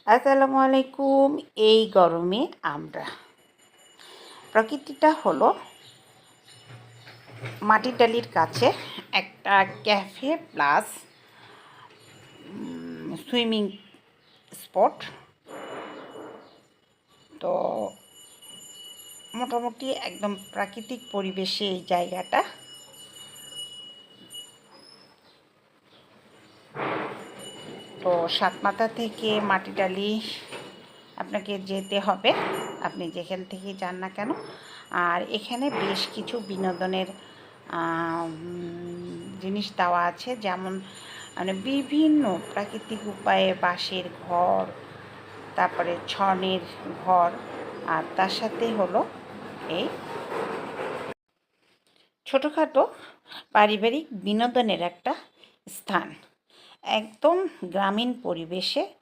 আসসালামু আলাইকুম। এই গরমে আমরা প্রকৃতিটা হলো মাটির টালির কাছে একটা ক্যাফে প্লাস সুইমিং স্পট। তো মোটামুটি একদম প্রাকৃতিক পরিবেশে এই জায়গাটা। তো সাতমাথা থেকে মাটিটালি আপনাকে যেতে হবে, আপনি যেখান থেকেই যান না কেন। আর এখানে বেশ কিছু বিনোদনের জিনিস দেওয়া আছে, যেমন মানে বিভিন্ন প্রাকৃতিক উপায়ে বাঁশের ঘর, তারপরে ছনের ঘর, আর তার সাথে হলো এই ছোটোখাটো পারিবারিক বিনোদনের একটা স্থান, একদম গ্রামীণ পরিবেশে